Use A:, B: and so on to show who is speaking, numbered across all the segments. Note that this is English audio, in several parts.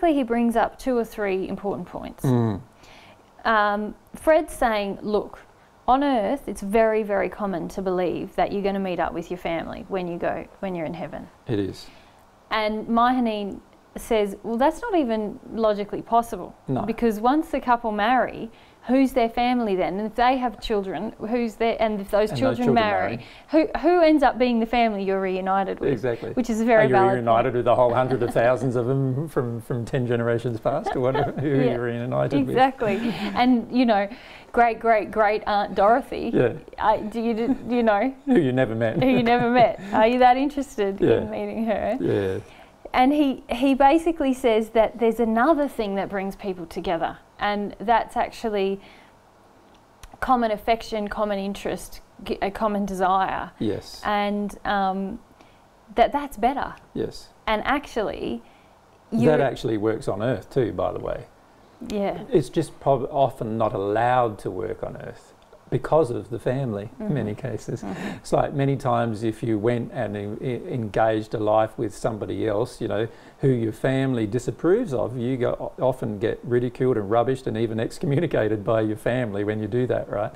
A: basically he brings up 2 or 3 important points. Fred's saying, look, on earth it's very, very common to believe that you're going to meet up with your family when you're in heaven.
B: It is.
A: And Mahaneen says, well, that's not even logically possible.
B: No.
A: Because once the couple marry, who's their family then? And if they have children, who's their, and if those children marry, who ends up being the family you're reunited with?
B: Exactly.
A: Which is a very valid
B: Are you reunited
A: point.
B: with a whole hundred of thousands of them from 10 generations past, or whatever, who you're reunited with?
A: Exactly. And, you know, great Aunt Dorothy, do you know?
B: Who you never met.
A: Who you never met. Are you that interested in meeting her?
B: Yeah.
A: And he basically says that there's another thing that brings people together, and that's actually common affection, common interest, a common desire.
B: Yes.
A: And that's better.
B: Yes.
A: And actually...
B: that actually works on Earth too, by the way.
A: Yeah.
B: It's just often not allowed to work on Earth because of the family in many cases. It's like many times if you went and engaged a life with somebody else, you know, who your family disapproves of, you often get ridiculed and rubbished and even excommunicated by your family when you do that, right?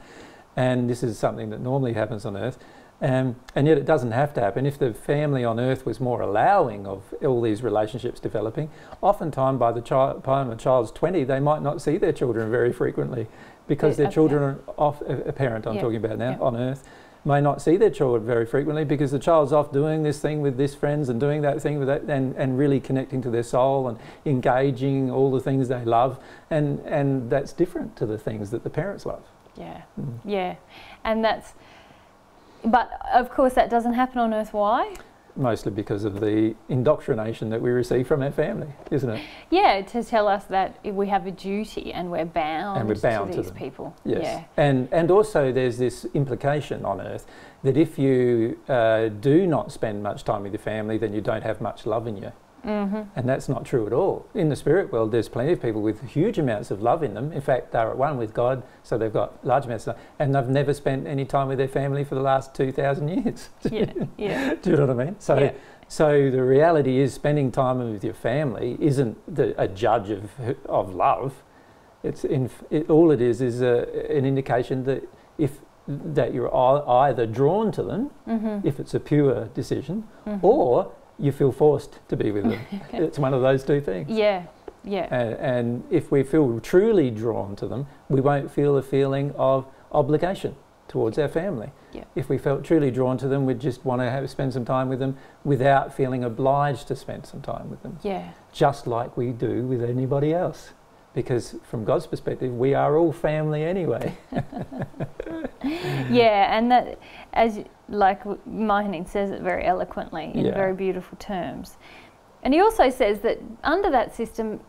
B: And this is something that normally happens on Earth. And yet it doesn't have to happen. If the family on Earth was more allowing of all these relationships developing, oftentimes by the time a child's 20, they might not see their children very frequently because their children are off, a parent I'm talking about now, on Earth, may not see their children very frequently because the child's off doing this thing with this friends and doing that thing with that, and really connecting to their soul and engaging all the things they love, and that's different to the things that the parents love.
A: Yeah, yeah. And that's... But, of course, that doesn't happen on Earth. Why?
B: Mostly because of the indoctrination that we receive from our family, isn't it?
A: Yeah, to tell us that we have a duty and we're bound, to these people.
B: Yes.
A: Yeah.
B: And also there's this implication on Earth that if you do not spend much time with your family, then you don't have much love in you. And that's not true at all. In the spirit world, there's plenty of people with huge amounts of love in them. In fact, they're at one with God, so they've got large amounts of love, and they've never spent any time with their family for the last 2,000 years.
A: Yeah, yeah.
B: Do you know what I mean? So, so the reality is spending time with your family isn't a judge of love. All it is an indication that you're either drawn to them, if it's a pure decision, or you feel forced to be with them. It's one of those two things.
A: Yeah, yeah.
B: And if we feel truly drawn to them, we won't feel a feeling of obligation towards our family.
A: Yeah.
B: If we felt truly drawn to them, we'd just want to spend some time with them without feeling obliged to spend some time with them.
A: Yeah.
B: Just like we do with anybody else. Because from God's perspective, we are all family anyway.
A: Yeah, and that, like Mahaneen says it very eloquently in very beautiful terms. And he also says that under that system,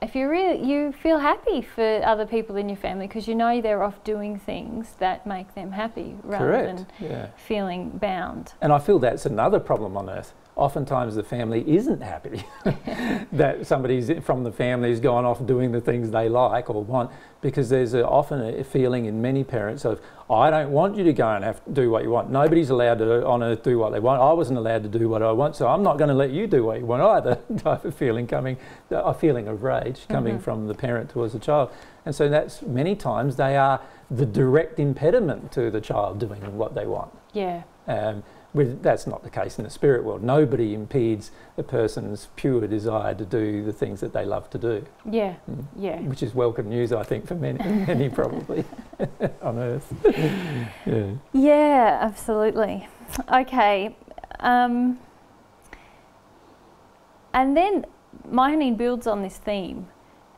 A: if you feel happy for other people in your family because you know they're off doing things that make them happy rather than feeling bound. And I feel that's another problem on Earth. Oftentimes the family isn't happy that somebody's from the family has gone off doing the things they like or want, because there's often a feeling in many parents of, I don't want you to go and have to do what you want. Nobody's allowed to on Earth do what they want. I wasn't allowed to do what I want, so I'm not going to let you do what you want either, type of feeling coming, a feeling of rage coming from the parent towards the child. And so that's many times they are the direct impediment to the child doing what they want. Yeah. That's not the case in the spirit world. Nobody impedes a person's pure desire to do the things that they love to do. Yeah, yeah. Which is welcome news, I think, for many probably on Earth. Yeah, absolutely. Okay. And then Mahaneen builds on this theme,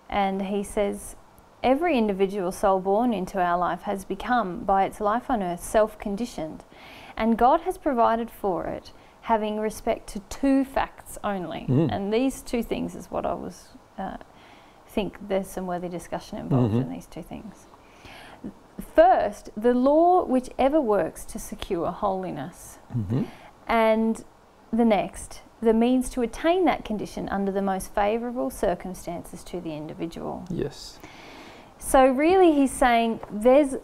A: and he says, every individual soul born into our life has become, by its life on Earth, self-conditioned. And God has provided for it, having respect to 2 facts only. And these 2 things is what I was think there's some worthy discussion involved in these 2 things. First, the law which ever works to secure holiness. And the next, the means to attain that condition under the most favourable circumstances to the individual. Yes. So really he's saying there's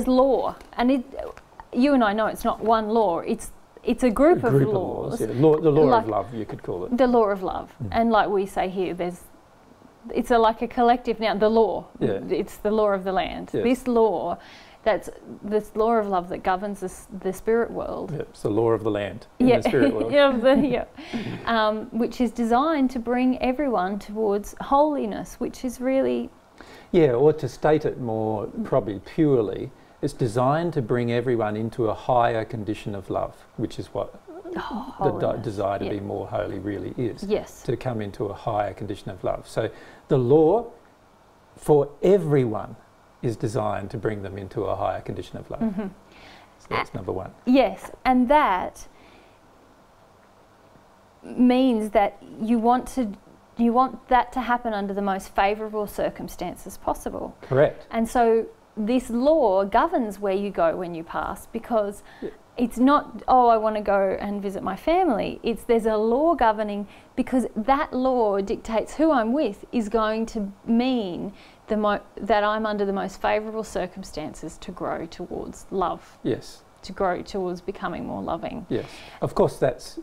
A: law, and you and I know it's not one law, it's it's a group of
B: laws.
A: laws.
B: Yeah. The law of love, you could call it.
A: The law of love. And like we say here, it's like a collective now. The law.
B: Yeah.
A: It's the law of the land.
B: Yes.
A: This law, that's this law of love that governs the spirit world.
B: Yeah, it's the law of the land in the spirit world.
A: Which is designed to bring everyone towards holiness, which is really...
B: Yeah, or to state it more probably purely, it's designed to bring everyone into a higher condition of love, which is what the desire to be more holy really is.
A: Yes.
B: To come into a higher condition of love. So the law for everyone is designed to bring them into a higher condition of love.
A: Mm-hmm.
B: So that's number one.
A: Yes, and that means that you want that to happen under the most favourable circumstances possible.
B: Correct.
A: And so this law governs where you go when you pass, because it's not, oh, I want to go and visit my family. There's a law governing, because that law dictates who I'm with is going to mean that I'm under the most favourable circumstances to grow towards love.
B: Yes.
A: To grow towards becoming more loving.
B: Yes. Of course, that's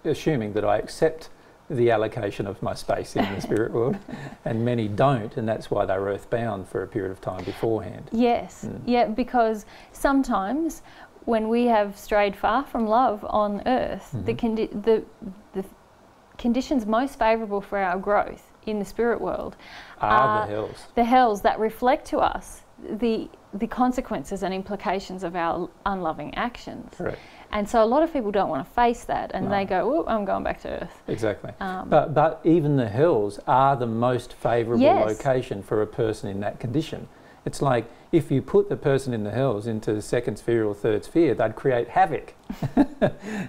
B: assuming that I accept the allocation of my space in the spirit world, and many don't, and that's why they're earthbound for a period of time beforehand.
A: Yes. Yeah, because sometimes when we have strayed far from love on earth, the conditions most favourable for our growth in the spirit world
B: are the hells.
A: The hells that reflect to us the consequences and implications of our unloving actions.
B: Correct.
A: And so a lot of people don't want to face that, and they go, oh, I'm going back to earth.
B: Exactly. But even the hells are the most favourable location for a person in that condition. It's like if you put the person in the hells into the second sphere or third sphere, they'd create havoc.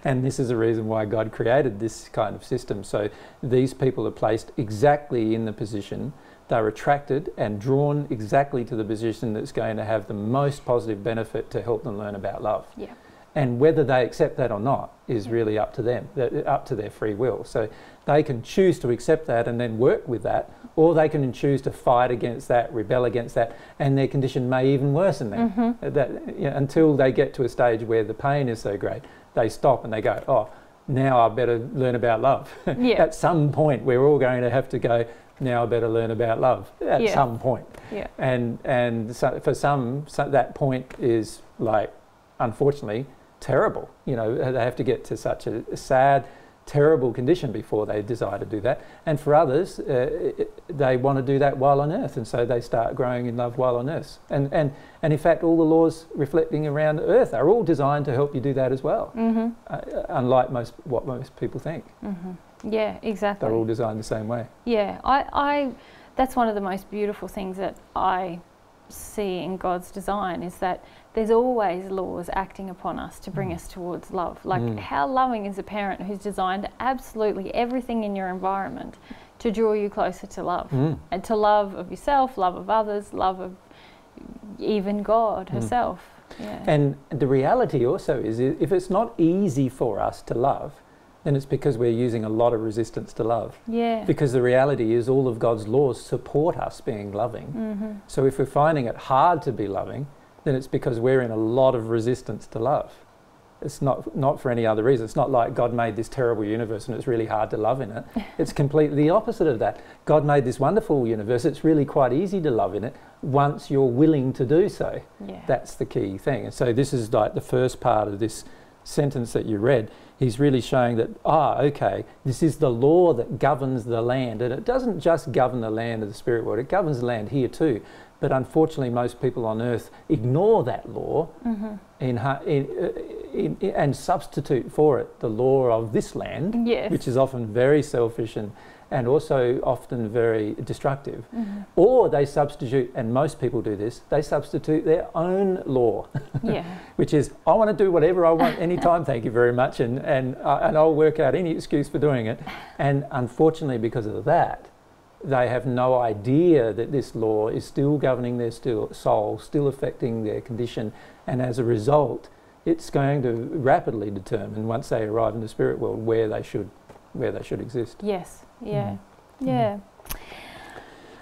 B: And this is the reason why God created this kind of system. So these people are placed exactly in the position, they're attracted and drawn exactly to the position that's going to have the most positive benefit to help them learn about love.
A: Yeah.
B: And whether they accept that or not is really up to them, up to their free will. So they can choose to accept that and then work with that, or they can choose to fight against that, rebel against that, and their condition may even worsen them. Until they get to a stage where the pain is so great, they stop and they go, oh, now I better learn about love. At some point, we're all going to have to go, now I better learn about love at some point. Yeah. And so for some, that point is like, unfortunately, terrible. You know, they have to get to such a sad, terrible condition before they desire to do that. And for others, they want to do that while on earth, and so they start growing in love while on earth. And in fact, all the laws reflecting around earth are all designed to help you do that as well. Unlike what most people think.
A: Yeah, exactly.
B: They're all designed the same way.
A: Yeah, I that's one of the most beautiful things that I see in God's design, is that there's always laws acting upon us to bring us towards love. Like how loving is a parent who's designed absolutely everything in your environment to draw you closer to love, and to love of yourself, love of others, love of even God herself. Yeah.
B: And the reality also is, if it's not easy for us to love, then it's because we're using a lot of resistance to love. Yeah. Because the reality is all of God's laws support us being loving. So if we're finding it hard to be loving, then it's because we're in a lot of resistance to love. It's not for any other reason. It's not like God made this terrible universe and it's really hard to love in it. It's completely the opposite of that. God made this wonderful universe. It's really quite easy to love in it once you're willing to do so. Yeah. That's the key thing. And so this is like the first part of this sentence that you read. He's really showing that, okay, this is the law that governs the land. And it doesn't just govern the land of the spirit world, it governs the land here too. But unfortunately, most people on earth ignore that law and substitute for it the law of this land, which is often very selfish and also often very destructive. Or they substitute, and most people do this, they substitute their own law, which is, I want to do whatever I want anytime, thank you very much, and I'll work out any excuse for doing it. And unfortunately, because of that, they have no idea that this law is still governing their soul, still affecting their condition, and as a result, it's going to rapidly determine, once they arrive in the spirit world, where they should exist.
A: Yes. Yeah. Yeah.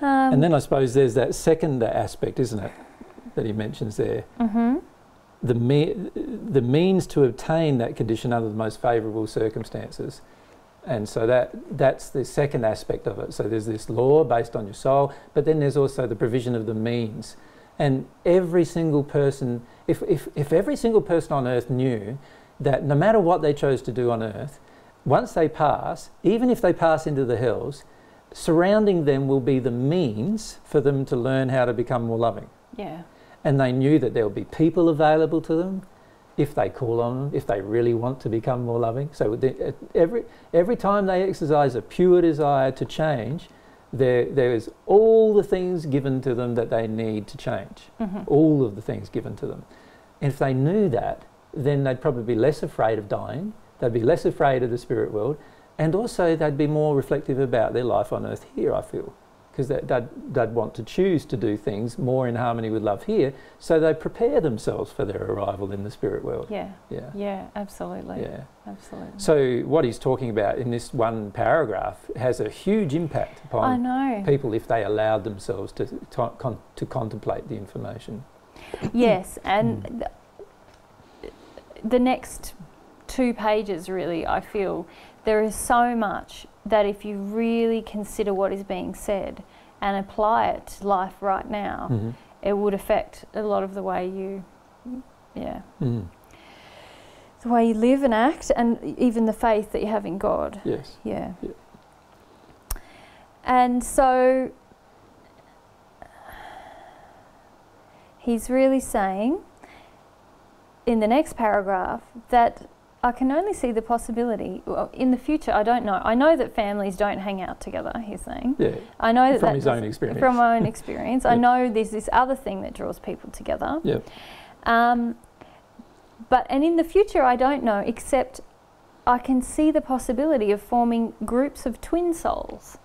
B: And then I suppose there's that second aspect, isn't it, that he mentions there, the means to obtain that condition under the most favourable circumstances. And so that's the second aspect of it. So there's this law based on your soul, but then there's also the provision of the means. And every single person, if every single person on earth knew that no matter what they chose to do on earth, once they pass, even if they pass into the hells, surrounding them will be the means for them to learn how to become more loving.
A: Yeah.
B: And they knew that there will be people available to them if they call on them, if they really want to become more loving. So every time they exercise a pure desire to change, there is all the things given to them that they need to change. All of the things given to them. And if they knew that, then they'd probably be less afraid of dying, they'd be less afraid of the spirit world, and also they'd be more reflective about their life on earth here, I feel. Because they'd want to choose to do things more in harmony with love here, so they prepare themselves for their arrival in the spirit world.
A: Yeah. Yeah. Yeah, absolutely.
B: Yeah.
A: Absolutely.
B: So what he's talking about in this one paragraph has a huge impact upon people if they allowed themselves to contemplate the information.
A: Yes, and the next 2 pages really, I feel, there is so much that if you really consider what is being said and apply it to life right now, it would affect a lot of the way you, the way you live and act, and even the faith that you have in God.
B: Yes.
A: Yeah. And so he's really saying in the next paragraph that I can only see the possibility, well, in the future, I don't know. I know that families don't hang out together, he's saying.
B: Yeah,
A: I know that
B: from his own experience.
A: From my own experience. I know there's this other thing that draws people together.
B: Yeah.
A: And in the future, I don't know, except I can see the possibility of forming groups of twin souls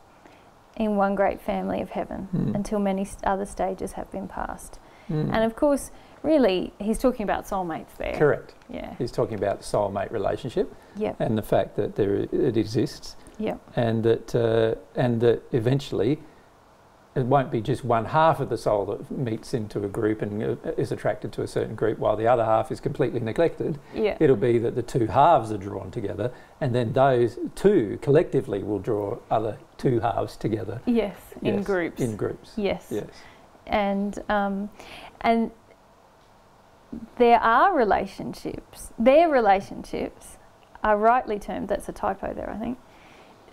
A: in one great family of heaven until many other stages have been passed. And of course, really, he's talking about soulmates there.
B: Correct.
A: Yeah.
B: He's talking about the soulmate relationship.
A: Yep.
B: And the fact that it exists.
A: Yep.
B: And that eventually it won't be just one half of the soul that meets into a group and is attracted to a certain group while the other half is completely neglected.
A: Yeah.
B: It'll be that the 2 halves are drawn together, and then those 2 collectively will draw other 2 halves together.
A: Yes, in groups.
B: In groups.
A: Yes.
B: Yes.
A: And there are relationships. Their relationships are rightly termed, that's a typo there, I think.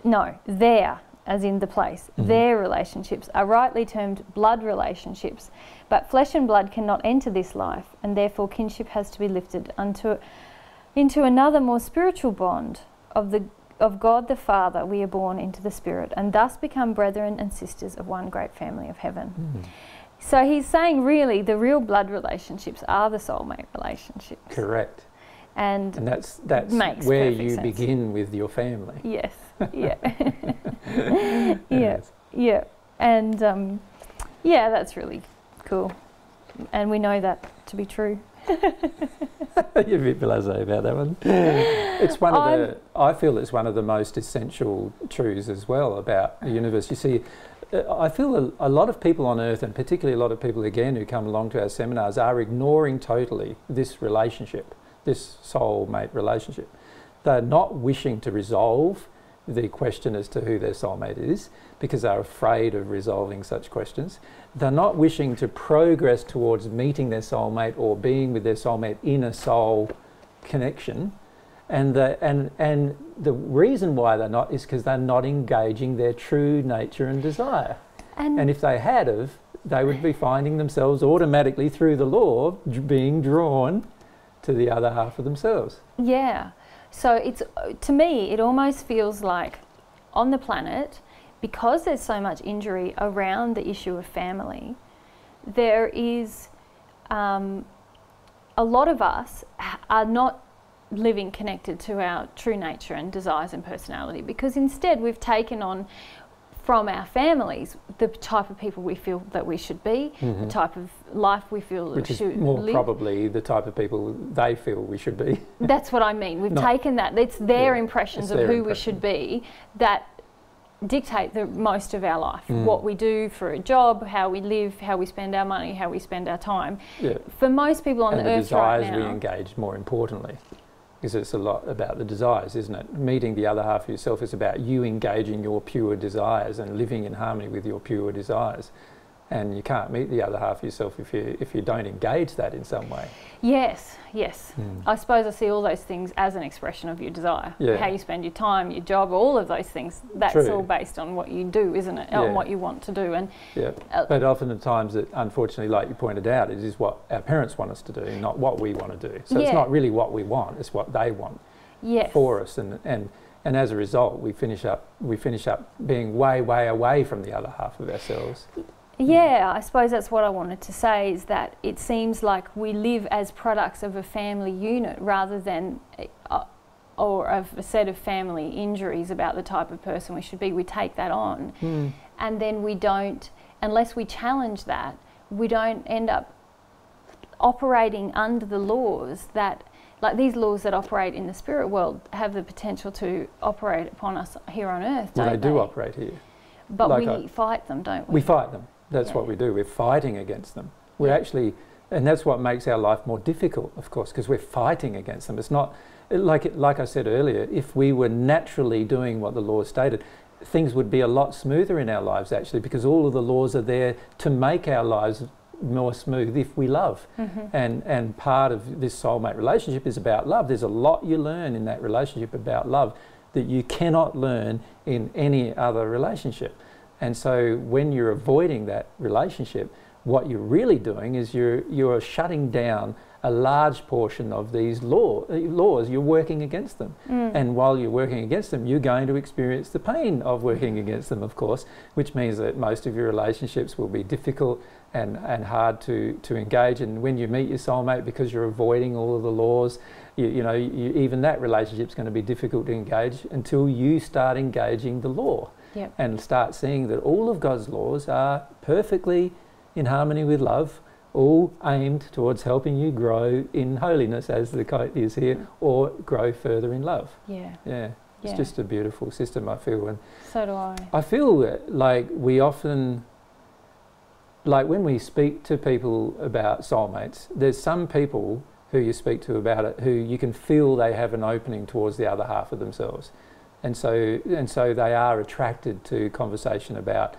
A: No, their, as in the place. Their relationships are rightly termed blood relationships, but flesh and blood cannot enter this life, and therefore kinship has to be lifted into another more spiritual bond of God the Father. We are born into the Spirit, and thus become brethren and sisters of one great family of heaven. So he's saying really the real blood relationships are the soulmate relationships.
B: Correct.
A: And
B: that's
A: makes
B: where
A: perfect
B: you
A: sense.
B: begin with your family.
A: Yes. Yeah. Yeah.
B: Yes.
A: Yeah. And yeah, that's really cool. And we know that to be true.
B: You're a bit blasé about that one. It's one of I feel it's one of the most essential truths as well about the universe. You see, I feel a lot of people on earth, and particularly a lot of people again who come along to our seminars, are ignoring totally this relationship, this soulmate relationship. They're not wishing to resolve the question as to who their soulmate is because they're afraid of resolving such questions. They're not wishing to progress towards meeting their soulmate or being with their soulmate in a soul connection. And the reason why they're not is because they're not engaging their true nature and desire. And if they had of, they would be finding themselves automatically through the law being drawn to the other half of themselves.
A: Yeah. So it's, to me, it almost feels like on the planet, because there's so much injury around the issue of family, there is a lot of us are not living connected to our true nature and desires and personality, because instead we've taken on from our families the type of people we feel that we should be, the type of life we feel that we should live. Which is more
B: probably the type of people they feel we should be.
A: That's what I mean. We've taken that. It's their impressions of who we should be that dictate the most of our life. What we do for a job, how we live, how we spend our money, how we spend our time.
B: Yeah.
A: For most people on
B: and
A: the earth right now.
B: the desires we engage, more importantly. Because it's a lot about the desires, isn't it? Meeting the other half of yourself is about you engaging your pure desires and living in harmony with your pure desires. And you can't meet the other half of yourself if you don't engage that in some way.
A: Yes. I suppose I see all those things as an expression of your desire.
B: Yeah.
A: How you spend your time, your job, all of those things. That's
B: True.
A: all based on what you do, isn't it?
B: Yeah.
A: On what you want to do. And
B: but often at times, unfortunately, like you pointed out, it is what our parents want us to do, not what we want to do. So it's not really what we want; it's what they want for us. And as a result, we finish up being way away from the other half of ourselves.
A: Yeah, I suppose that's what I wanted to say, is that it seems like we live as products of a family unit rather than or of a set of family injuries about the type of person we should be. We take that on and then we don't, unless we challenge that, we don't end up operating under the laws that, like these laws that operate in the spirit world, have the potential to operate upon us here on earth, don't
B: they? Well, they do operate here.
A: But like we fight them, don't we?
B: We fight them. That's what we do. We're fighting against them. We're actually, and that's what makes our life more difficult, of course, because we're fighting against them. It's not, like I said earlier, if we were naturally doing what the law stated, things would be a lot smoother in our lives, actually, because all of the laws are there to make our lives more smooth if we love. And part of this soulmate relationship is about love. There's a lot you learn in that relationship about love that you cannot learn in any other relationship. And so when you're avoiding that relationship, what you're really doing is you're shutting down a large portion of these laws. You're working against them. And while you're working against them, you're going to experience the pain of working against them, of course, which means that most of your relationships will be difficult and hard to engage. And when you meet your soulmate, because you're avoiding all of the laws, even that relationship's going to be difficult to engage until you start engaging the law. And start seeing that all of God's laws are perfectly in harmony with love, all aimed towards helping you grow in holiness, as the quote is here, or grow further in love. It's just a beautiful system, I feel. And
A: so do I.
B: I feel like we often, like when we speak to people about soulmates, there's some people who you speak to about it who you can feel they have an opening towards the other half of themselves. And so they are attracted to conversation about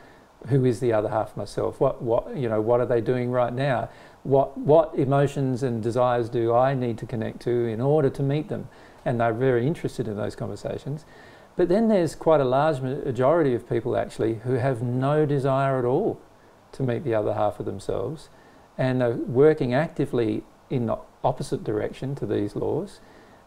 B: who is the other half of myself. What are they doing right now? What emotions and desires do I need to connect to in order to meet them? And they're very interested in those conversations. But then there's quite a large majority of people actually who have no desire at all to meet the other half of themselves, and are working actively in the opposite direction to these laws.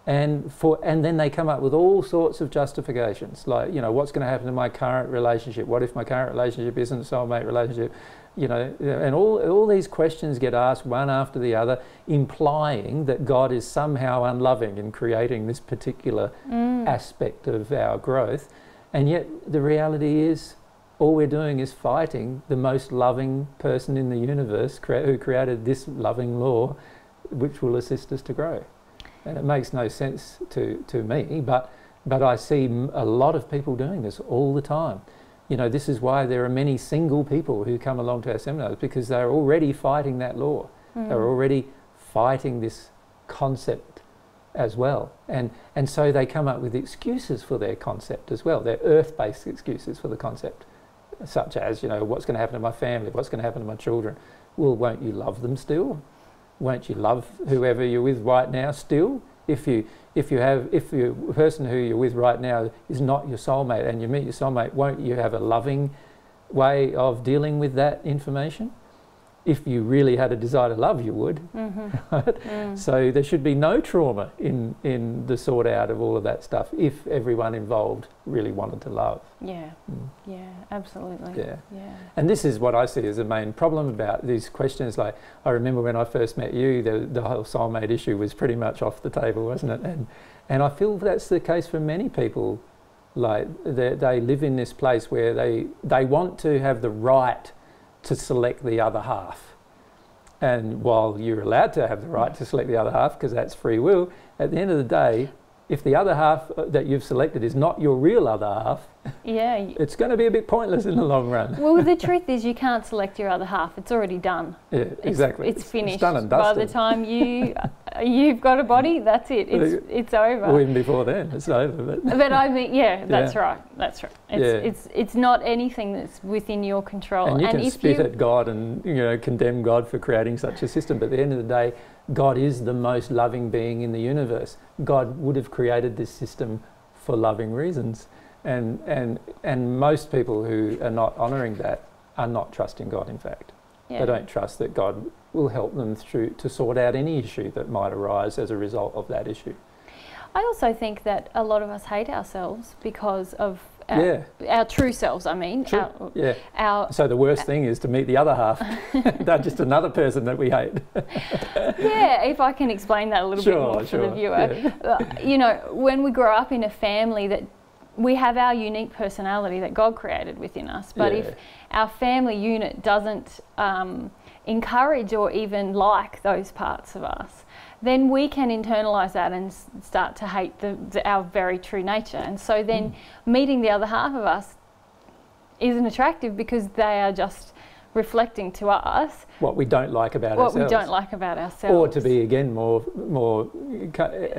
B: And then they come up with all sorts of justifications, like, what's going to happen to my current relationship? What if my current relationship isn't a soulmate relationship? And all these questions get asked one after the other, implying that God is somehow unloving in creating this particular aspect of our growth. And yet the reality is, all we're doing is fighting the most loving person in the universe who created this loving law, which will assist us to grow. And it makes no sense to me, but I see a lot of people doing this all the time. This is why there are many single people who come along to our seminars, because they're already fighting that law. They're already fighting this concept as well. And so they come up with excuses for their concept as well. They're earth-based excuses for the concept, such as, what's going to happen to my family? What's going to happen to my children? Well, won't you love them still? Won't you love whoever you're with right now still? If the person who you're with right now is not your soulmate and you meet your soulmate, won't you have a loving way of dealing with that information? If you really had a desire to love, you would. Right? So there should be no trauma in the sort out of all of that stuff if everyone involved really wanted to love.
A: Yeah, absolutely.
B: Yeah. And this is what I see as the main problem about these questions. Like, I remember when I first met you, the whole soulmate issue was pretty much off the table, wasn't it? And I feel that's the case for many people. Like, they live in this place where they want to have the right to select the other half. And while you're allowed to have the right to select the other half, because that's free will, at the end of the day, if the other half that you've selected is not your real other half,
A: Yeah.
B: It's going to be a bit pointless in the long run.
A: Well, the truth is you can't select your other half. It's already done.
B: Yeah, exactly.
A: It's finished.
B: It's done and
A: By
B: dusted.
A: the time you've got a body, that's it. It's over.
B: Well, even before then, it's over.
A: But I mean, yeah, that's right. That's right.
B: Yeah.
A: It's not anything that's within your control.
B: And you can spit at God and condemn God for creating such a system. But at the end of the day, God is the most loving being in the universe. God would have created this system for loving reasons. And most people who are not honouring that are not trusting God, in fact.
A: Yeah.
B: They don't trust that God will help them to sort out any issue that might arise as a result of that issue.
A: I also think that a lot of us hate ourselves because of our true selves, I mean.
B: True.
A: So
B: the worst thing is to meet the other half. They're just another person that we hate.
A: Yeah, if I can explain that a little bit more for the viewer. Yeah. When we grow up in a family that we have our unique personality that God created within us, but if our family unit doesn't encourage or even like those parts of us, then we can internalise that and start to hate our very true nature. And so then meeting the other half of us isn't attractive because they are just reflecting to us
B: what we don't like about ourselves.
A: What we don't like about ourselves.
B: Or to be, again, more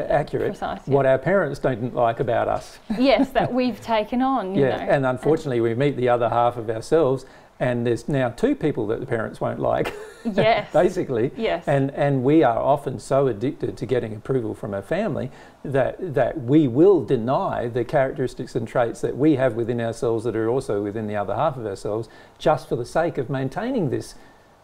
B: accurate,
A: precise,
B: what our parents don't like about us.
A: Yes, that we've taken on, you know.
B: And unfortunately we meet the other half of ourselves and there's now two people that the parents won't like.
A: Yes.
B: Basically.
A: Yes.
B: And we are often so addicted to getting approval from our family that we will deny the characteristics and traits that we have within ourselves that are also within the other half of ourselves, just for the sake of maintaining this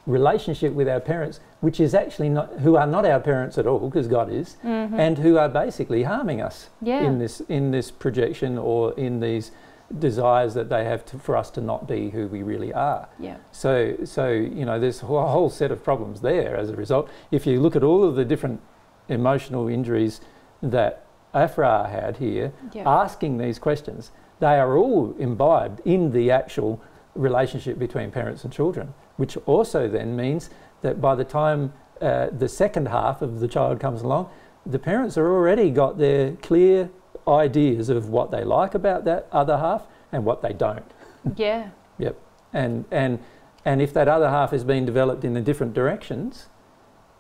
B: relationship with our parents, which is actually who are not our parents at all, because God is, and who are basically harming us in this projection or in these desires that they have for us to not be who we really are.
A: Yeah.
B: So there's a whole set of problems there as a result. If you look at all of the different emotional injuries that Afra had here, asking these questions, they are all imbibed in the actual relationship between parents and children, which also then means that by the time the second half of the child comes along, the parents are already got their clear ideas of what they like about that other half and what they don't.
A: Yeah.
B: Yep. And if that other half has been developed in the different directions,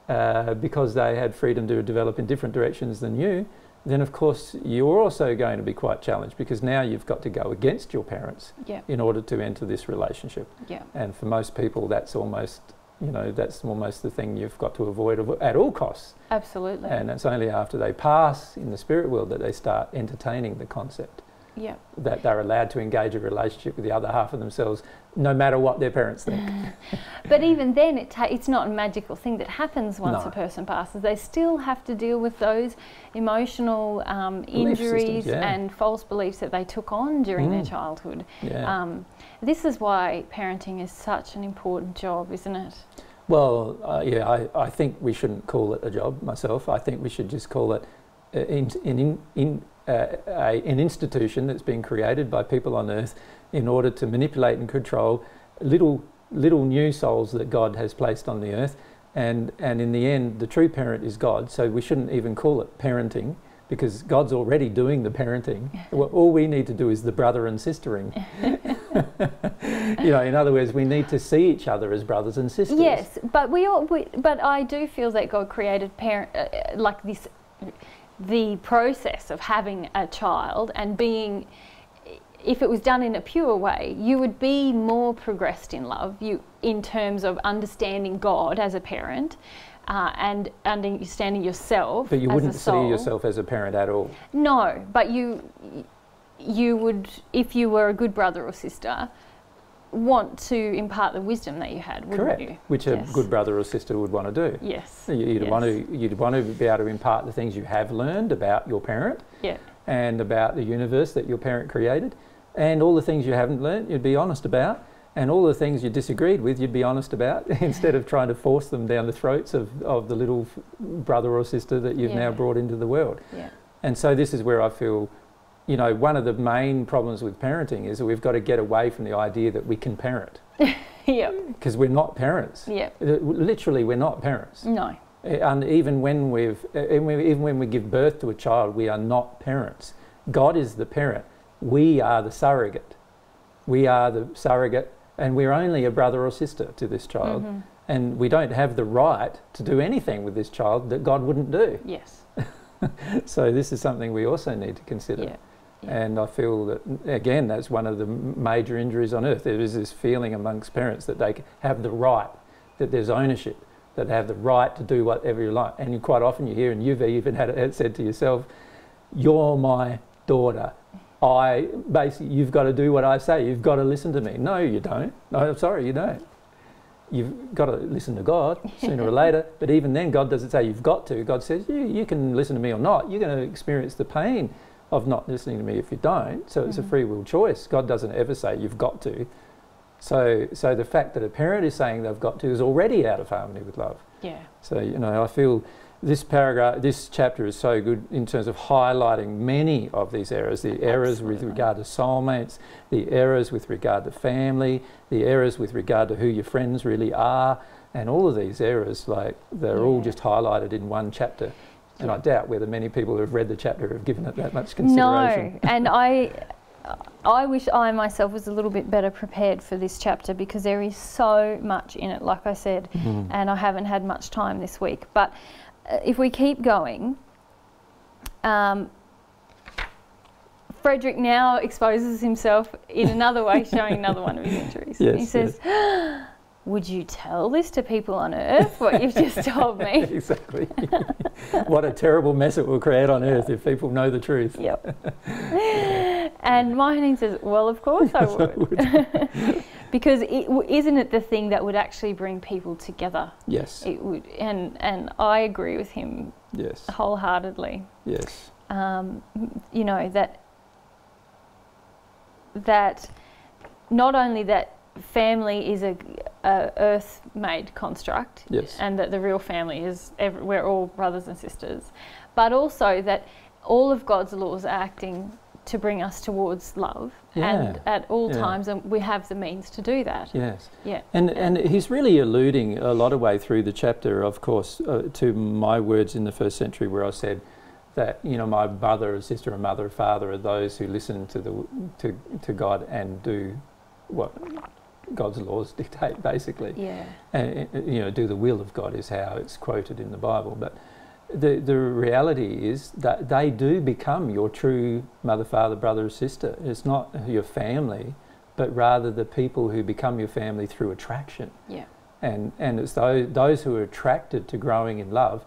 B: because they had freedom to develop in different directions than you, then of course you're also going to be quite challenged, because now you've got to go against your parents in order to enter this relationship.
A: Yeah.
B: And for most people that's almost the thing you've got to avoid at all costs.
A: Absolutely.
B: And it's only after they pass in the spirit world that they start entertaining the concept.
A: Yeah.
B: That they're allowed to engage a relationship with the other half of themselves, no matter what their parents think.
A: But even then, it's not a magical thing that happens once a person passes. They still have to deal with those emotional injuries and false beliefs that they took on during their childhood.
B: Yeah.
A: This is why parenting is such an important job, isn't it?
B: Well, I think we shouldn't call it a job myself. I think we should just call it an institution that's been created by people on earth in order to manipulate and control little new souls that God has placed on the earth. And in the end, the true parent is God. So we shouldn't even call it parenting, because God's already doing the parenting. All we need to do is the brother and sistering. In other words, we need to see each other as brothers and sisters.
A: Yes, but but I do feel that God created like this, the process of having a child and being, if it was done in a pure way, you would be more progressed in love. In terms of understanding God as a parent. And understanding yourself.
B: But you wouldn't
A: as a soul.
B: see yourself as a parent at all.
A: No, but you would, if you were a good brother or sister, want to impart the wisdom that you had, wouldn't
B: Correct.
A: you?
B: Which a good brother or sister would want to do.
A: Yes.
B: You'd want to be able to impart the things you have learned about your parent and about the universe that your parent created, and all the things you haven't learned, you'd be honest about. And all the things you disagreed with, you'd be honest about, instead of trying to force them down the throats of the little brother or sister that you've now brought into the world.
A: Yeah.
B: And so this is where I feel, one of the main problems with parenting is that we've got to get away from the idea that we can parent.
A: Yeah.
B: Because we're not parents.
A: Yeah.
B: Literally, we're not parents.
A: No.
B: And even when we give birth to a child, we are not parents. God is the parent. we are the surrogate. We are the surrogate, and we're only a brother or sister to this child. And we don't have the right to do anything with this child that God wouldn't do.
A: Yes.
B: So this is something we also need to consider.
A: Yeah. Yeah.
B: And I feel that, again, that's one of the major injuries on earth. There is this feeling amongst parents that they have the right, that there's ownership, that they have the right to do whatever you like. And quite often you hear, and you've even had it said to yourself, you're my daughter. You've got to do what I say. You've got to listen to me. No, you don't. No, I'm sorry, you don't. You've got to listen to God sooner or later. But even then, God doesn't say you've got to. God says you can listen to me or not. You're going to experience the pain of not listening to me if you don't. So it's a free will choice. God doesn't ever say you've got to. So the fact that a parent is saying they've got to is already out of harmony with love.
A: Yeah. So,
B: I feel this chapter is so good in terms of highlighting many of these errors, the errors with regard to soulmates, the errors with regard to family, the errors with regard to who your friends really are, and all of these errors, they're all just highlighted in one chapter. And I doubt whether many people who have read the chapter have given it that much consideration.
A: No, and I wish I myself was a little bit better prepared for this chapter, because there is so much in it, like I said, and I haven't had much time this week. But if we keep going, Frederick now exposes himself in another way, showing another one of his injuries. Yes, he says, would you tell this to people on earth, what you've just told me?
B: Exactly. What a terrible mess it will create on earth if people know the truth.
A: Yep. And Mahoney says, well, of course I would. Because isn't it the thing that would actually bring people together? Yes. It would, and I agree with him. Yes. Wholeheartedly. Yes. That not only that family is a earth-made construct, yes, and that the real family is we're all brothers and sisters, but also that all of God's laws are acting to bring us towards love, and at all times, and we have the means to do that. Yes. Yeah.
B: And he's really alluding a lot of way through the chapter, of course, to my words in the first century, where I said that my brother or sister or mother or father are those who listen to God and do what God's laws dictate, basically. Yeah. And do the will of God is how it's quoted in the Bible. But the reality is that they do become your true mother, father, brother or sister. It's not your family, but rather the people who become your family through attraction. Yeah. And it's those who are attracted to growing in love,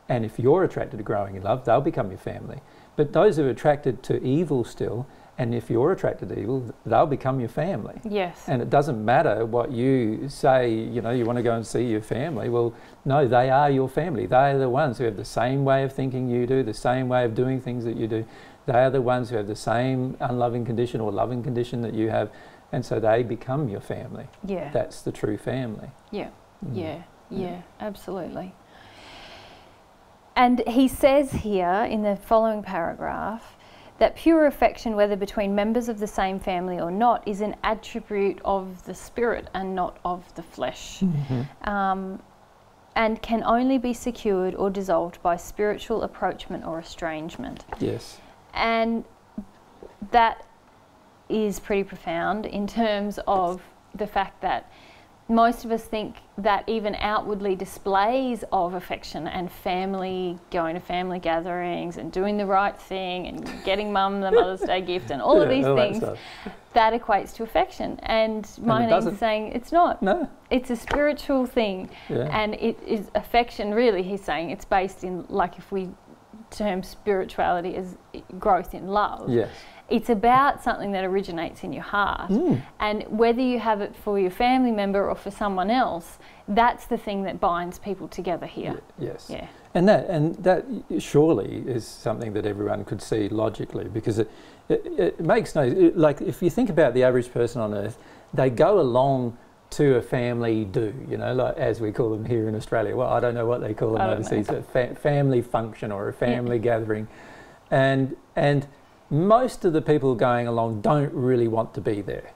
B: and if you're attracted to growing in love, they'll become your family. But those who are attracted to evil still, and if you're attracted to evil, they'll become your family. Yes. And it doesn't matter what you say, you want to go and see your family. Well, no, they are your family. They are the ones who have the same way of thinking you do, the same way of doing things that you do. They are the ones who have the same unloving condition or loving condition that you have. And so they become your family. Yeah. That's the true family.
A: Yeah. Yeah, absolutely. And he says here in the following paragraph that pure affection, whether between members of the same family or not, is an attribute of the spirit and not of the flesh, and can only be secured or dissolved by spiritual approachment or estrangement. Yes. And that is pretty profound in terms of the fact that most of us think that even outwardly displays of affection and family, going to family gatherings and doing the right thing and getting mum the Mother's Day gift and all of these things, that equates to affection. And Mahoney's saying it's not. No. It's a spiritual thing. Yeah. And it is affection, really, he's saying it's based in, if we term spirituality as growth in love. Yes. It's about something that originates in your heart. And whether you have it for your family member or for someone else, that's the thing that binds people together here.
B: Yes. Yeah. And that surely is something that everyone could see logically, because it makes no... if you think about the average person on earth, they go along to a family do, as we call them here in Australia. Well, I don't know what they call them overseas, a family function or a family gathering. And most of the people going along don't really want to be there.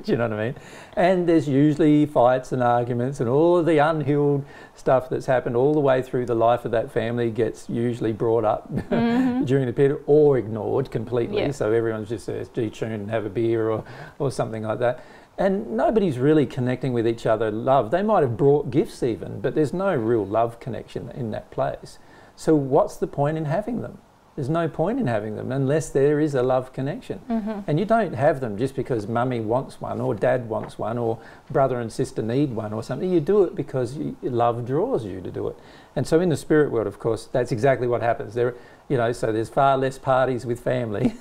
B: Do you know what I mean? And there's usually fights and arguments, and all of the unhealed stuff that's happened all the way through the life of that family gets usually brought up during the period, or ignored completely.
A: Yeah.
B: So everyone's just detune and have a beer or something like that. And nobody's really connecting with each other, love. They might have brought gifts even, but there's no real love connection in that place. So what's the point in having them? There's no point in having them unless there is a love connection. And you don't have them just because mummy wants one, or dad wants one, or brother and sister need one or something. You do it because love draws you to do it. And so in the spirit world, of course, that's exactly what happens. There, you know, so there's far less parties with family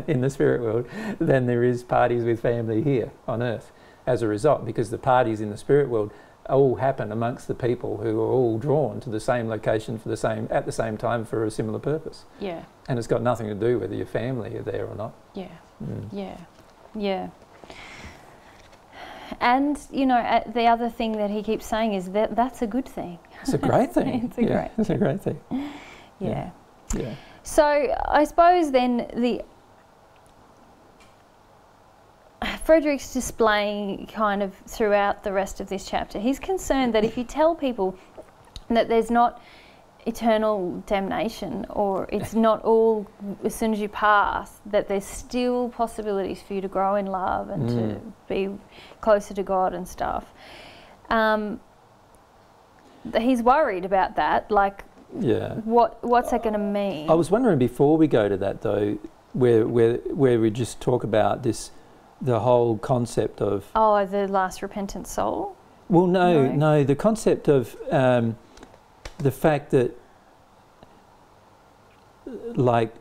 B: in the spirit world than there is parties with family here on earth as a result, because the parties in the spirit world all happen amongst the people who are all drawn to the same location for at the same time for a similar purpose.
A: Yeah.
B: And it's got nothing to do whether your family are there or not.
A: Yeah. Yeah. And, you know, the other thing that he keeps saying is that that's a good thing.
B: It's a great thing. It's a great thing.
A: Yeah.
B: Yeah.
A: So I suppose then Frederick's displaying kind of throughout the rest of this chapter, he's concerned that if you tell people that there's not eternal damnation, or it's not all as soon as you pass, that there's still possibilities for you to grow in love and to be closer to God and stuff. He's worried about that, like, what's that going to mean?
B: I was wondering, before we go to that though, where we just talk about this, the whole concept of...
A: Oh, the last repentant soul?
B: Well, no, the concept of the fact that, like,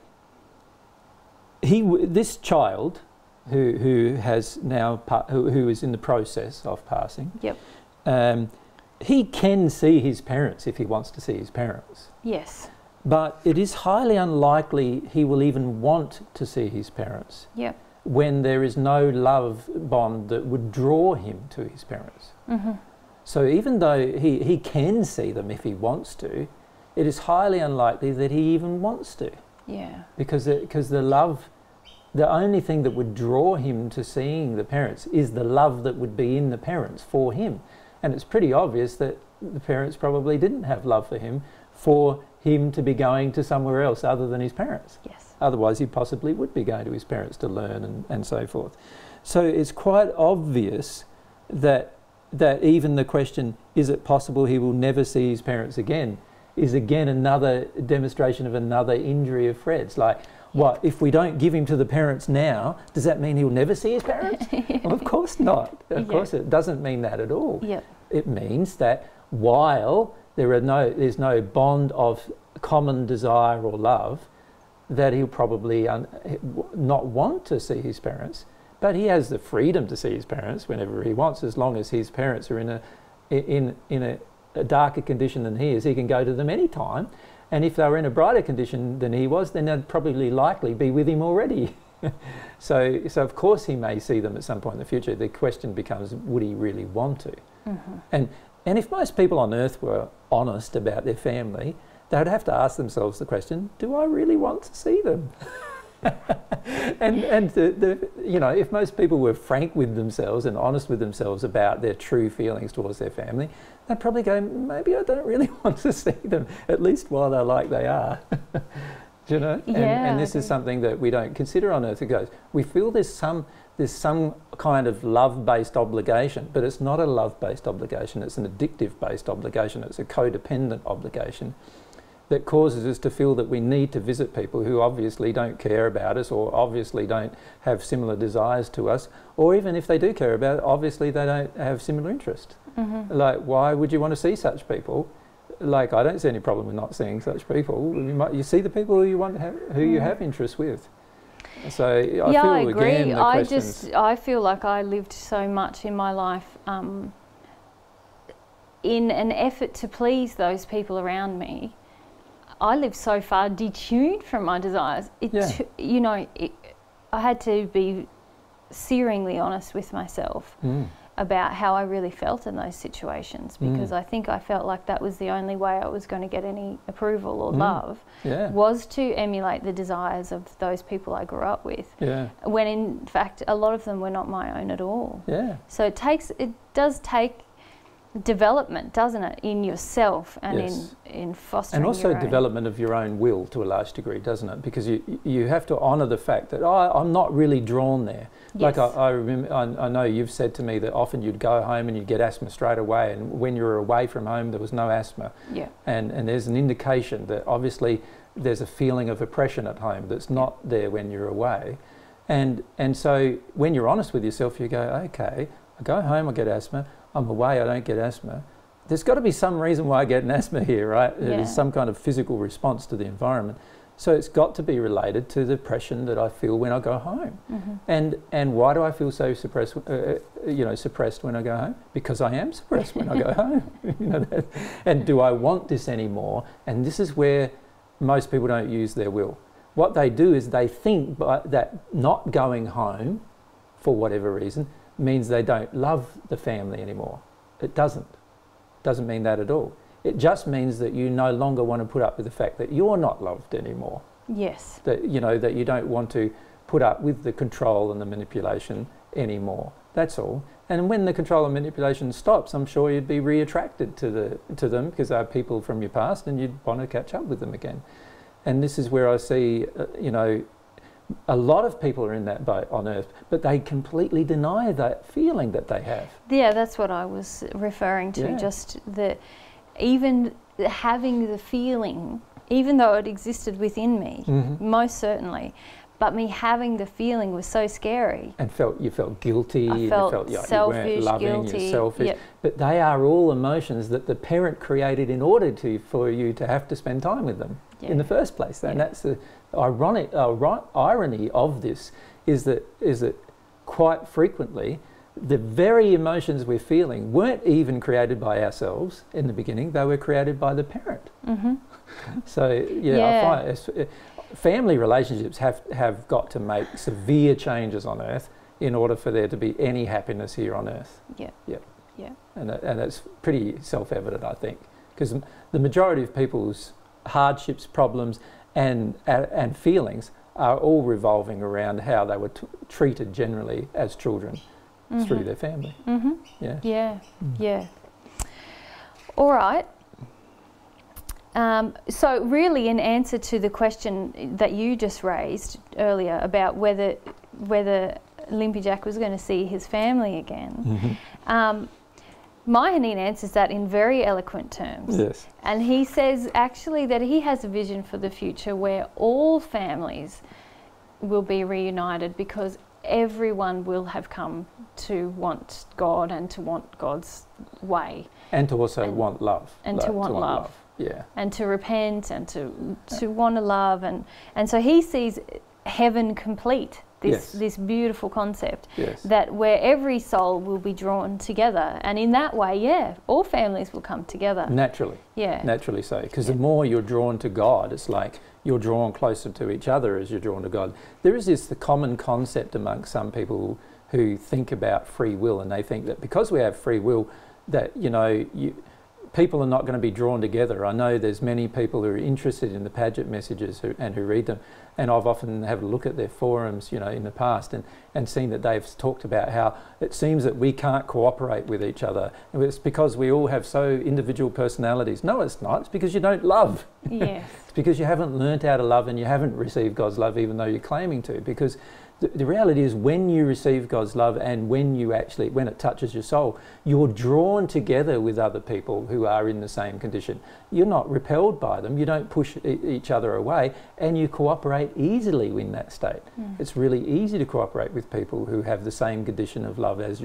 B: this child who has now who is in the process of passing.
A: Yep.
B: He can see his parents if he wants to see his parents.
A: Yes.
B: But it is highly unlikely he will even want to see his parents.
A: Yep.
B: When there is no love bond that would draw him to his parents. So even though he can see them if he wants to, it is highly unlikely that he even wants to.
A: Yeah.
B: Because the love, the only thing that would draw him to seeing the parents is the love that would be in the parents for him. And it's pretty obvious that the parents probably didn't have love for him to be going to somewhere else other than his parents.
A: Yes.
B: Otherwise he possibly would be going to his parents to learn and so forth. So it's quite obvious that even the question, is it possible he will never see his parents again, is again another demonstration of another injury of Fred's. Like, what, if we don't give him to the parents now, does that mean he'll never see his parents? Well, of course not. Of course it doesn't mean that at all.
A: Yep.
B: It means that while there's no bond of common desire or love, that he'll probably not want to see his parents, but he has the freedom to see his parents whenever he wants, as long as his parents are in a darker condition than he is. He can go to them any time, and if they were in a brighter condition than he was, then they'd probably likely be with him already. So of course he may see them at some point in the future. The question becomes, would he really want to? And if most people on earth were honest about their family, they would have to ask themselves the question, do I really want to see them? and you know, if most people were frank with themselves and honest with themselves about their true feelings towards their family, they'd probably go, maybe I don't really want to see them, at least while they're like they are. Do you know? And this is something that we don't consider on earth. It goes, we feel there's some kind of love-based obligation, but it's not a love-based obligation, it's an addictive-based obligation, it's a codependent obligation that causes us to feel that we need to visit people who obviously don't care about us, or obviously don't have similar desires to us, or even if they do care about it, obviously they don't have similar interest. Like, why would you want to see such people? Like, I don't see any problem with not seeing such people. You see the people who you want to have, who you have interest with. So I agree. Again,
A: I feel like I lived so much in my life in an effort to please those people around me. I lived so far detuned from my desires. You know, I had to be searingly honest with myself about how I really felt in those situations, because I think I felt like that was the only way I was going to get any approval or love, was to emulate the desires of those people I grew up with, when in fact a lot of them were not my own at all. So it does take development, doesn't it, in yourself and in fostering
B: and also
A: your own
B: development of your own will to a large degree, doesn't it? Because you have to honour the fact that I'm not really drawn there. Like I remember, I know you've said to me that often you'd go home and you'd get asthma straight away, and when you were away from home there was no asthma. And there's an indication that obviously there's a feeling of oppression at home that's not there when you're away. And so when you're honest with yourself, you go, okay, I go home, I get asthma. I'm away, I don't get asthma. There's got to be some reason why I get an asthma here, right? There's some kind of physical response to the environment. So it's got to be related to the depression that I feel when I go home. And why do I feel so suppressed when I go home? Because I am suppressed when I go home. And do I want this anymore? And this is where most people don't use their will. What they do is they think that not going home, for whatever reason, means they don't love the family anymore. It doesn't mean that at all. It just means that you no longer want to put up with the fact that you're not loved anymore. That that you don't want to put up with the control and the manipulation anymore. That's all. And when the control and manipulation stops, I'm sure you'd be reattracted to them, because they're people from your past, and you'd want to catch up with them again. And this is where I see, a lot of people are in that boat on earth, but they completely deny that feeling that they have. Yeah,
A: that's what I was referring to, just even having the feeling, even though it existed within me, most certainly, but me having the feeling was so scary.
B: And you felt guilty,
A: I felt
B: you
A: selfish,
B: weren't loving,
A: guilty.
B: You're selfish. But they are all emotions that the parent created in order for you to have to spend time with them in the first place. And that's the irony of this, is that quite frequently the very emotions we're feeling weren't even created by ourselves in the beginning, they were created by the parent. So I find family relationships have got to make severe changes on earth in order for there to be any happiness here on earth. And that's pretty self-evident, I think, because the majority of people's hardships, problems and feelings are all revolving around how they were treated generally as children through their family.
A: All right. So really, in answer to the question that you just raised earlier about whether Limpy Jack was going to see his family again, Mahaneen answers that in very eloquent terms. And he says actually that he has a vision for the future where all families will be reunited, because everyone will have come to want God and to want God's way. And to also want love. And to want love. And to repent and to want to love. And so he sees heaven complete. This beautiful concept that where every soul will be drawn together, and in that way, all families will come together naturally. Naturally so, because the more you're drawn to God, it's like you're drawn closer to each other as you're drawn to God. There is the common concept amongst some people who think about free will, and they think that because we have free will, that people are not going to be drawn together. I know there's many people who are interested in the Paget messages and who read them, and I've often had a look at their forums, in the past, and seen that they've talked about how it seems that we can't cooperate with each other. It's because we all have so individual personalities. No, it's not. It's because you don't love. It's because you haven't learnt how to love, and you haven't received God's love, even though you're claiming to. Because the reality is, when you receive God's love and when it touches your soul, you're drawn together with other people who are in the same condition. You're not repelled by them, you don't push each other away, and you cooperate easily in that state. It's really easy to cooperate with people who have the same condition of love as you.